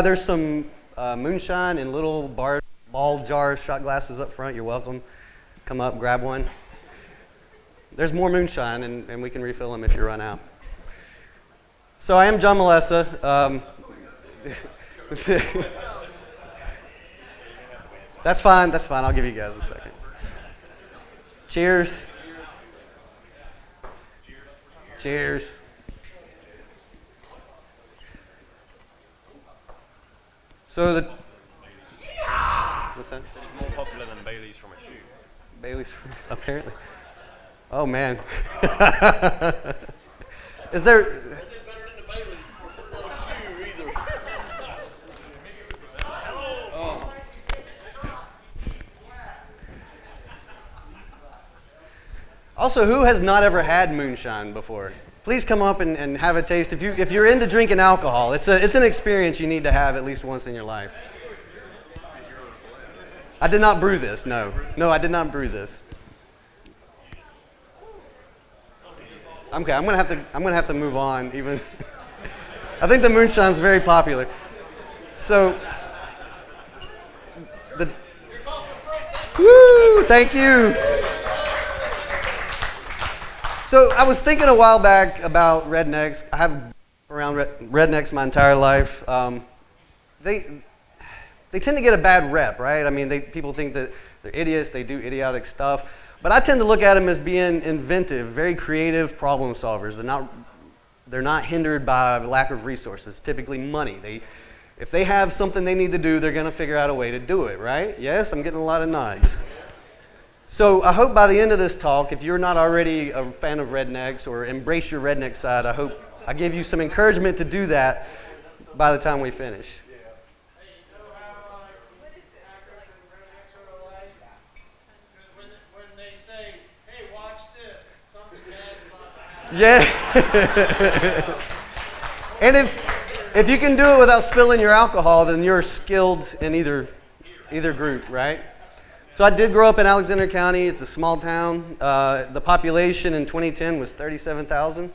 There's some moonshine in little ball jars, shot glasses up front. You're welcome. Come up, grab one. There's more moonshine, and we can refill them if you run out. So I am John Melessa. That's fine. I'll give you guys a second. Cheers. Cheers. So what's that? It's more popular than Bailey's from a shoe. Bailey's, apparently. Oh man. Is there? Better than the Bailey's from a shoe either. Oh. Also, who has not ever had moonshine before? Please come up and have a taste. If you're into drinking alcohol, it's an experience you need to have at least once in your life. I did not brew this. No, I did not brew this. Okay, I'm gonna have to move on. Even I think the moonshine's very popular. So woo! Thank you. So I was thinking a while back about rednecks. I have been around rednecks my entire life. They tend to get a bad rep, right? I mean, people think that they're idiots, they do idiotic stuff. But I tend to look at them as being inventive, very creative problem solvers. They're not hindered by lack of resources, typically money. If they have something they need to do, they're going to figure out a way to do it, right? Yes, I'm getting a lot of nods. So I hope by the end of this talk, if you're not already a fan of rednecks or embrace your redneck side, I hope I give you some encouragement to do that by the time we finish. Yeah. And if you can do it without spilling your alcohol, then you're skilled in either group, right? So I did grow up in Alexander County. It's a small town. The population in 2010 was 37,000.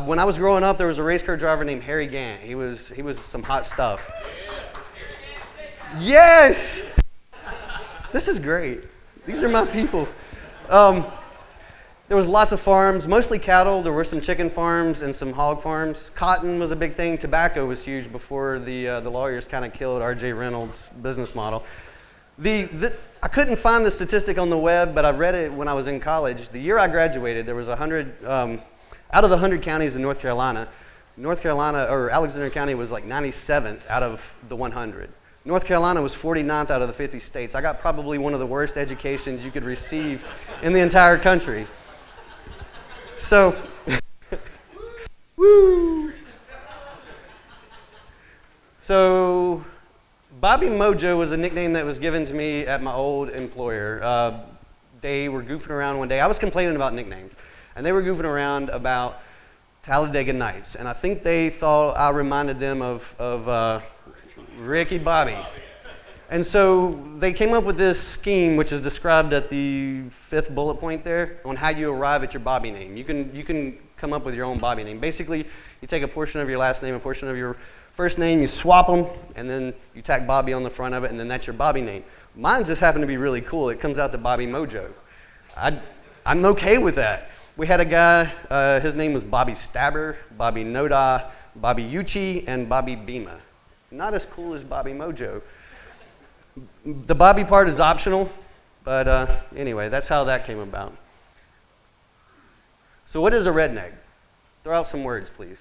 When I was growing up, there was a race car driver named Harry Gant. He was some hot stuff. Yes! This is great. These are my people. There was lots of farms, mostly cattle. There were some chicken farms and some hog farms. Cotton was a big thing. Tobacco was huge before the lawyers kind of killed R.J. Reynolds' business model. I couldn't find the statistic on the web, but I read it when I was in college. The year I graduated, there was 100, out of the 100 counties in North Carolina, or Alexander County was like 97th out of the 100. North Carolina was 49th out of the 50 states. I got probably one of the worst educations you could receive in the entire country. So, woo! So, Bobby Mojo was a nickname that was given to me at my old employer. They were goofing around one day. I was complaining about nicknames, and they were goofing around about Talladega Nights, and I think they thought I reminded them of Ricky Bobby. And so they came up with this scheme, which is described at the 5th bullet point there, on how you arrive at your Bobby name. You can come up with your own Bobby name. Basically, you take a portion of your last name, a portion of your first name, you swap them, and then you tack Bobby on the front of it, and then that's your Bobby name. Mine just happened to be really cool. It comes out to Bobby Mojo. I'm okay with that. We had a guy, his name was Bobby Stabber, Bobby Noda, Bobby Uchi, and Bobby Bima. Not as cool as Bobby Mojo. The Bobby part is optional, but anyway, that's how that came about. So what is a redneck? Throw out some words, please.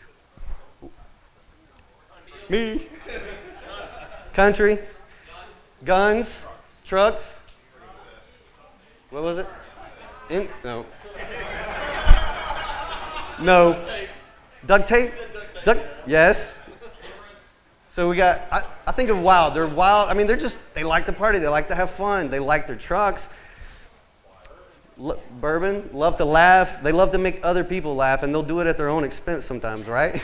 Me. Country. Guns. Trucks. What was it? No. No. Duct tape? Yes. So we got, I think of wild. They're wild. I mean, they like to party. They like to have fun. They like their trucks. Bourbon, love to laugh. They love to make other people laugh, and they'll do it at their own expense sometimes, right?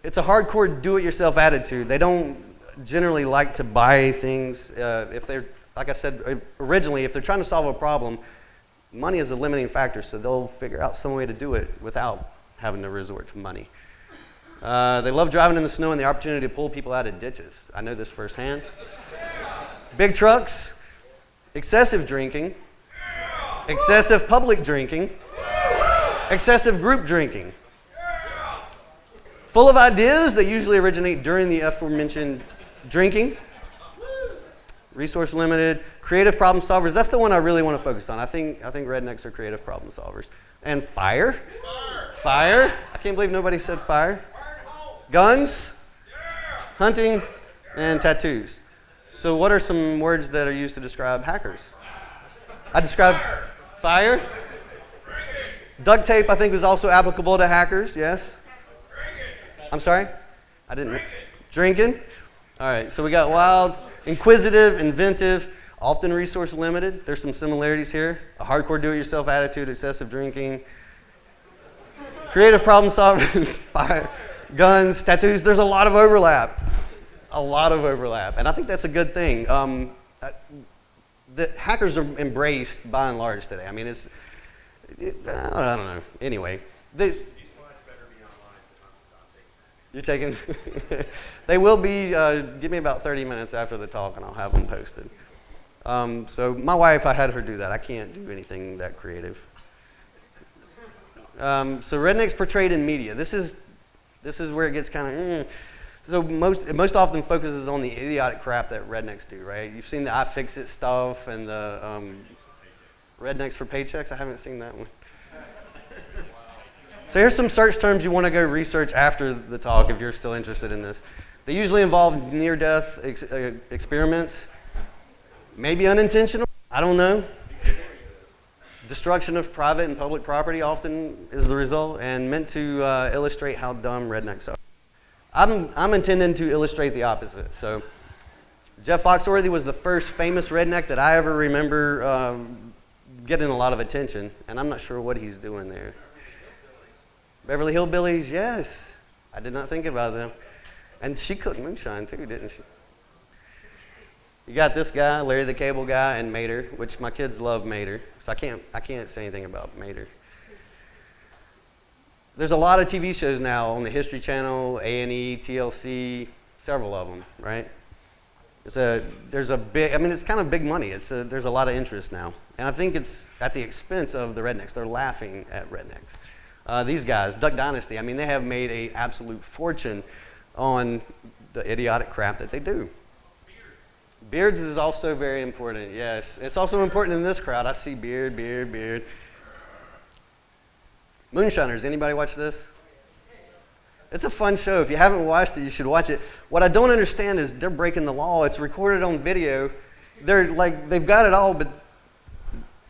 It's a hardcore do-it-yourself attitude. They don't generally like to buy things. If they're, like I said originally, if they're trying to solve a problem, money is a limiting factor, so they'll figure out some way to do it without having to resort to money. They love driving in the snow and the opportunity to pull people out of ditches. I know this firsthand. Big trucks, excessive drinking, excessive public drinking, excessive group drinking. Full of ideas that usually originate during the aforementioned drinking. Resource limited, creative problem solvers. That's the one I really want to focus on. I think rednecks are creative problem solvers. And fire. Fire. I can't believe nobody said fire. Guns, hunting, and tattoos. So what are some words that are used to describe hackers? I described fire. Duct tape, I think, was also applicable to hackers, yes? I'm sorry? I didn't. Drinking. All right, so we got wild, inquisitive, inventive, often resource limited. There's some similarities here. A hardcore do-it-yourself attitude, excessive drinking, creative problem solving, fire, guns, tattoos. There's a lot of overlap. A lot of overlap. And I think that's a good thing. The hackers are embraced by and large today. I mean, I don't know. Anyway. You're taking? They will be, give me about 30 minutes after the talk and I'll have them posted. So my wife, I had her do that. I can't do anything that creative. So rednecks portrayed in media. This is where it gets kind of, So it most often focuses on the idiotic crap that rednecks do, right? You've seen the iFixit stuff and the rednecks for paychecks. I haven't seen that one. So here's some search terms you want to go research after the talk if you're still interested in this. They usually involve near-death experiments, maybe unintentional, I don't know. Destruction of private and public property often is the result, and meant to illustrate how dumb rednecks are. I'm intending to illustrate the opposite. So Jeff Foxworthy was the first famous redneck that I ever remember getting a lot of attention, and I'm not sure what he's doing there. Beverly Hillbillies, yes. I did not think about them. And she cooked moonshine too, didn't she? You got this guy, Larry the Cable Guy, and Mater, which my kids love Mater, so I can't say anything about Mater. There's a lot of TV shows now on the History Channel, A&E, TLC, several of them, right? It's kind of big money. There's a lot of interest now. And I think it's at the expense of the rednecks. They're laughing at rednecks. These guys, Duck Dynasty, I mean, they have made an absolute fortune on the idiotic crap that they do. Beards is also very important, yes. It's also important in this crowd. I see beard, beard, beard. Moonshiners, anybody watch this? It's a fun show. If you haven't watched it, you should watch it. What I don't understand is they're breaking the law. It's recorded on video. They've got it all, but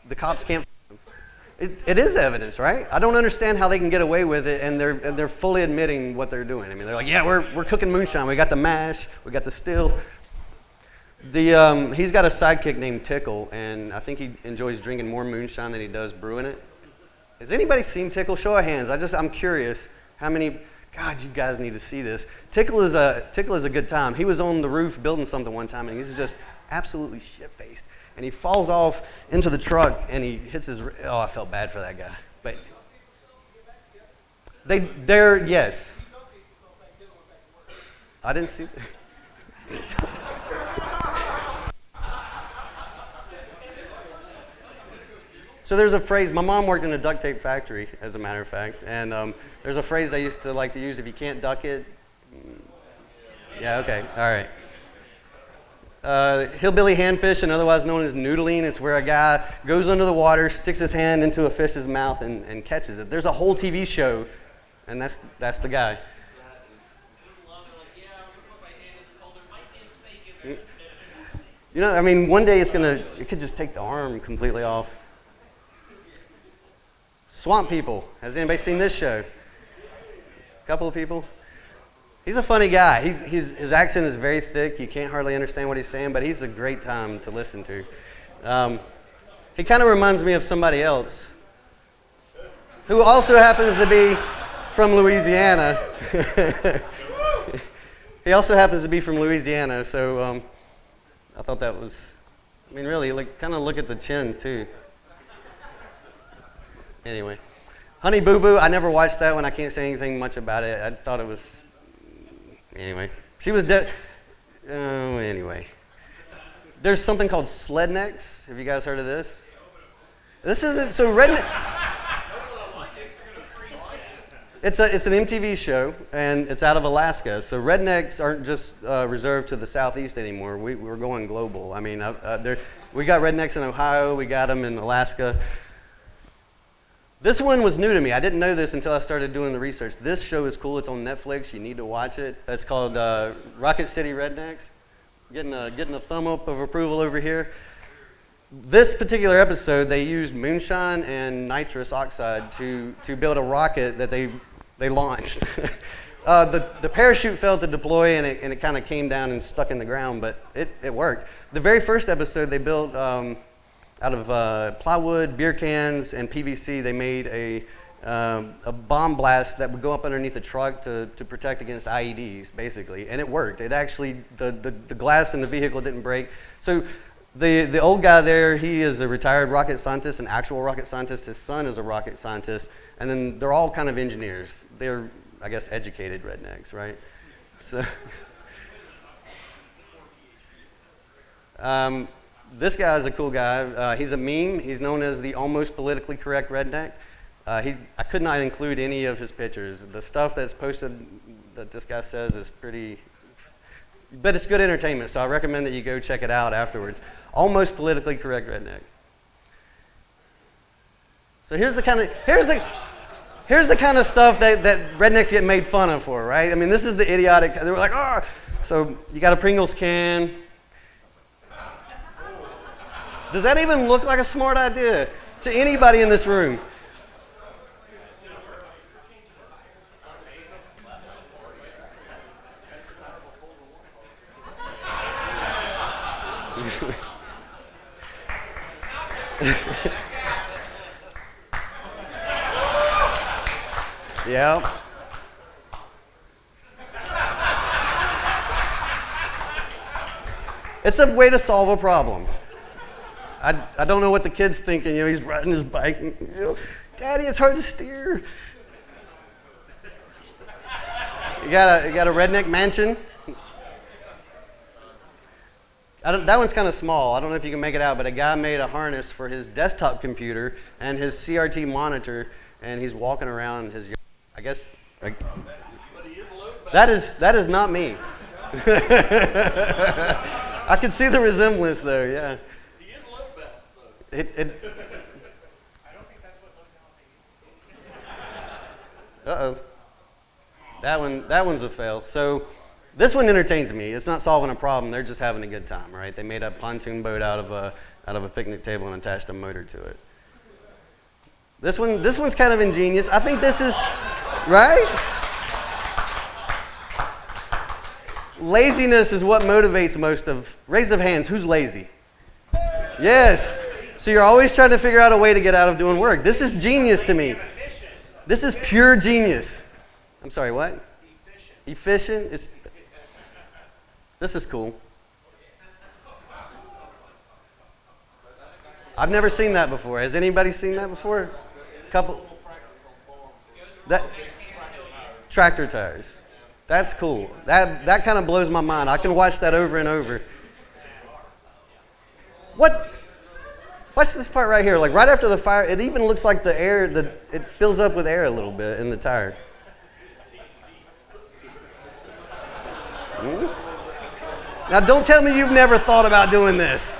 the cops can't. It is evidence, right? I don't understand how they can get away with it, and they're fully admitting what they're doing. I mean, they're like, yeah, we're cooking moonshine. We got the mash. We got the still. He's got a sidekick named Tickle, and I think he enjoys drinking more moonshine than he does brewing it. Has anybody seen Tickle? Show of hands. I'm curious how many. God, you guys need to see this. Tickle is a good time. He was on the roof building something one time, and he's just absolutely shit-faced. And he falls off into the truck, and he hits his. Oh, I felt bad for that guy. But they're yes. I didn't see. So there's a phrase. My mom worked in a duct tape factory, as a matter of fact, and there's a phrase they used to like to use: if you can't duck it. Yeah. Okay. All right. Hillbilly hand fishing, otherwise known as noodling, is where a guy goes under the water, sticks his hand into a fish's mouth, and catches it. There's a whole TV show, and that's the guy. You know, I mean, one day it could just take the arm completely off. Swamp People. Has anybody seen this show? A couple of people? He's a funny guy. His accent is very thick. You can't hardly understand what he's saying, but he's a great time to listen to. He kind of reminds me of somebody else who also happens to be from Louisiana. He also happens to be from Louisiana, so I thought that was, I mean, really, kind of look at the chin, too. Anyway. Honey Boo Boo, I never watched that one. I can't say anything much about it. I thought it was Anyway, she was anyway. There's something called Rednecks. Have you guys heard of this? This isn't, so Redneck. It's an MTV show, and it's out of Alaska. So rednecks aren't just reserved to the southeast anymore. We're going global. I mean, we got rednecks in Ohio. We got them in Alaska. This one was new to me. I didn't know this until I started doing the research. This show is cool. It's on Netflix. You need to watch it. It's called Rocket City Rednecks. Getting a thumb up of approval over here. This particular episode, they used moonshine and nitrous oxide to build a rocket that they launched. The parachute failed to deploy, and it kind of came down and stuck in the ground, but it worked. The very first episode they built out of plywood, beer cans, and PVC. They made a bomb blast that would go up underneath the truck to protect against IEDs, basically, and it worked. It actually, the glass in the vehicle didn't break. So the old guy there, he is a retired rocket scientist, an actual rocket scientist. His son is a rocket scientist, and then they're all kind of engineers. They're, I guess, educated rednecks, right? So, this guy is a cool guy. He's a meme. He's known as the almost politically correct redneck. I could not include any of his pictures. The stuff that's posted that this guy says is pretty, but it's good entertainment, so I recommend that you go check it out afterwards. Almost politically correct redneck. So here's the kind of stuff that rednecks get made fun of for, right? I mean, this is the idiotic. They were like, oh, so you got a Pringles can. Does that even look like a smart idea to anybody in this room? Yeah. It's a way to solve a problem. I don't know what the kid's thinking. You know, he's riding his bike. And, you know, Daddy, it's hard to steer. You got a redneck mansion. That one's kind of small. I don't know if you can make it out, but a guy made a harness for his desktop computer and his CRT monitor, and he's walking around his yard. I guess that is not me. I can see the resemblance there. Yeah. He is low bat, though. I don't think that's what Uh-oh. That one's a fail. So this one entertains me. It's not solving a problem. They're just having a good time, right? They made a pontoon boat out of a picnic table and attached a motor to it. This one's kind of ingenious. I think this is right. Laziness is what motivates most of. Raise of hands. Who's lazy? Yes. So you're always trying to figure out a way to get out of doing work. This is genius to me. This is pure genius. I'm sorry, what? Efficient? This is cool. I've never seen that before. Has anybody seen that before? Couple. That tractor tires. That's cool. That kind of blows my mind. I can watch that over and over. What? Watch this part right here. Like right after the fire, it even looks like the air. It fills up with air a little bit in the tire. Now don't tell me you've never thought about doing this.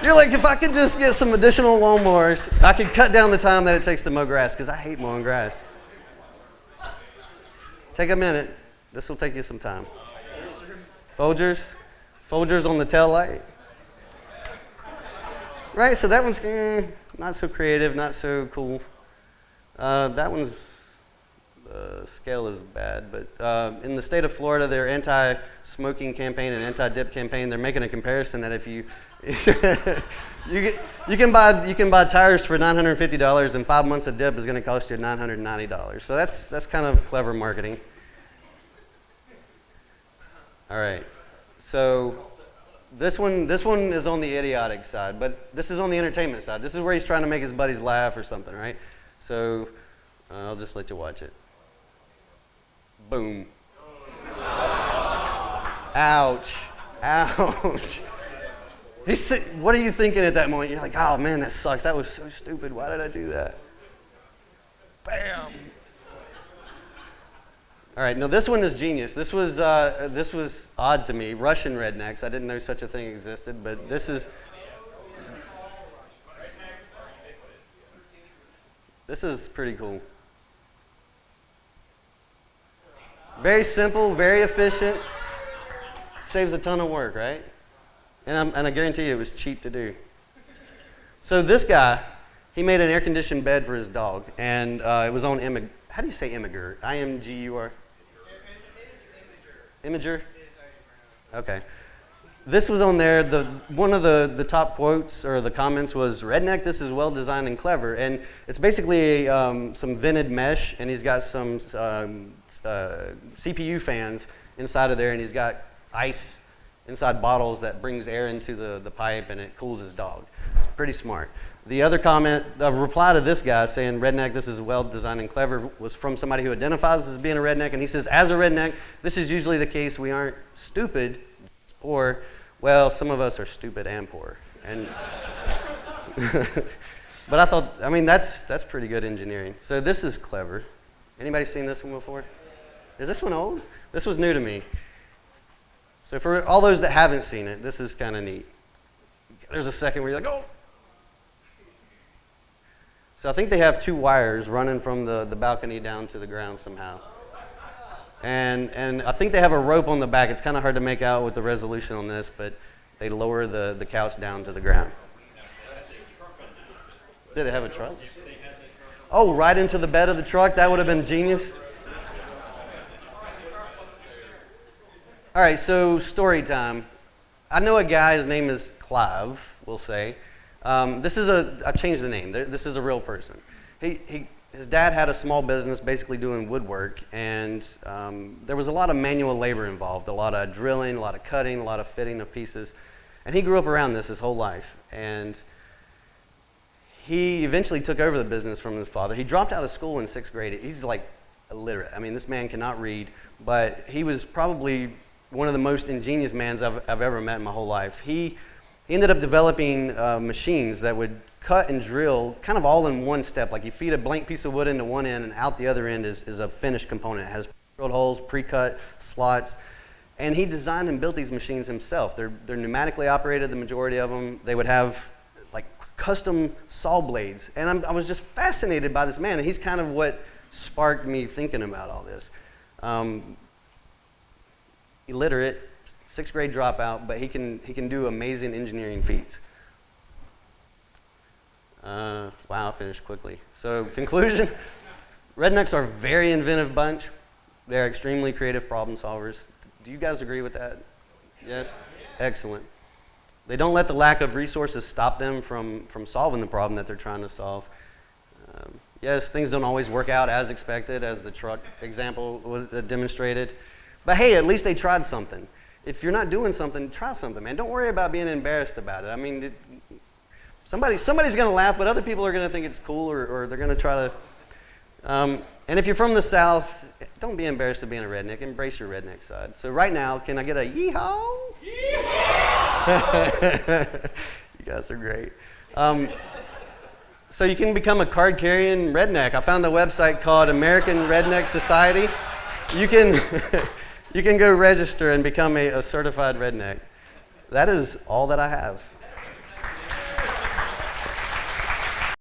You're like, if I could just get some additional lawnmowers, I could cut down the time that it takes to mow grass, because I hate mowing grass. Take a minute. This will take you some time. Folgers on the tail light. Right, so that one's not so creative, not so cool. That one's scale is bad, but in the state of Florida, their anti-smoking campaign and anti-dip campaign, they're making a comparison that if you you can buy tires for $950, and 5 months of dip is going to cost you $990. So that's kind of clever marketing. All right, so this one is on the idiotic side, but this is on the entertainment side. This is where he's trying to make his buddies laugh or something, right? So I'll just let you watch it. Boom. Ouch. Ouch. What are you thinking at that moment? You're like, oh man, that sucks. That was so stupid. Why did I do that? Bam. All right, now this one is genius. This was odd to me. Russian rednecks. I didn't know such a thing existed, but this is pretty cool. Very simple, very efficient. Saves a ton of work, right? And I guarantee you it was cheap to do. So this guy, he made an air-conditioned bed for his dog, and it was on how do you say Imager? I-M-G-U-R? Imager? Okay. This was on there. One of the top quotes or the comments was, "Redneck, this is well designed and clever." And it's basically some vented mesh, and he's got some CPU fans inside of there, and he's got ice inside bottles that brings air into the pipe, and it cools his dog. It's pretty smart. The other comment, the reply to this guy saying, "Redneck, this is well designed and clever," was from somebody who identifies as being a redneck, and he says, "As a redneck, this is usually the case. We aren't stupid, or, well, some of us are stupid and poor." And but I thought, I mean, that's pretty good engineering. So this is clever. Anybody seen this one before? Is this one old? This was new to me. So for all those that haven't seen it, this is kind of neat. There's a second where you're like, oh. So I think they have two wires running from the balcony down to the ground somehow. And I think they have a rope on the back. It's kind of hard to make out with the resolution on this, but they lower the couch down to the ground. Did it have a truck? Oh, right into the bed of the truck? That would have been genius. All right, so story time. I know a guy, his name is Clive, we'll say. I changed the name. This is a real person. His dad had a small business basically doing woodwork, and there was a lot of manual labor involved, a lot of drilling, a lot of cutting, a lot of fitting of pieces. And he grew up around this his whole life. And he eventually took over the business from his father. He dropped out of school in 6th grade. He's like illiterate. I mean, this man cannot read, but he was probably one of the most ingenious men I've ever met in my whole life. He ended up developing machines that would cut and drill kind of all in one step. Like you feed a blank piece of wood into one end, and out the other end is a finished component. It has drilled holes, pre-cut slots. And he designed and built these machines himself. They're pneumatically operated, the majority of them. They would have like custom saw blades. And I was just fascinated by this man, and he's kind of what sparked me thinking about all this. Illiterate, 6th grade dropout, but he can do amazing engineering feats. Wow, I finished quickly. So conclusion, rednecks are a very inventive bunch. They're extremely creative problem solvers. Do you guys agree with that? Yes? Excellent. They don't let the lack of resources stop them from solving the problem that they're trying to solve. Yes, things don't always work out as expected, as the truck example was demonstrated. But hey, at least they tried something. If you're not doing something, try something, man. Don't worry about being embarrassed about it. I mean, somebody's going to laugh, but other people are going to think it's cool, or they're going to try to. And if you're from the South, don't be embarrassed of being a redneck. Embrace your redneck side. So right now, can I get a yeehaw? Yeehaw! You guys are great. So you can become a card-carrying redneck. I found a website called American Redneck Society. You can you can go register and become a certified redneck. That is all that I have.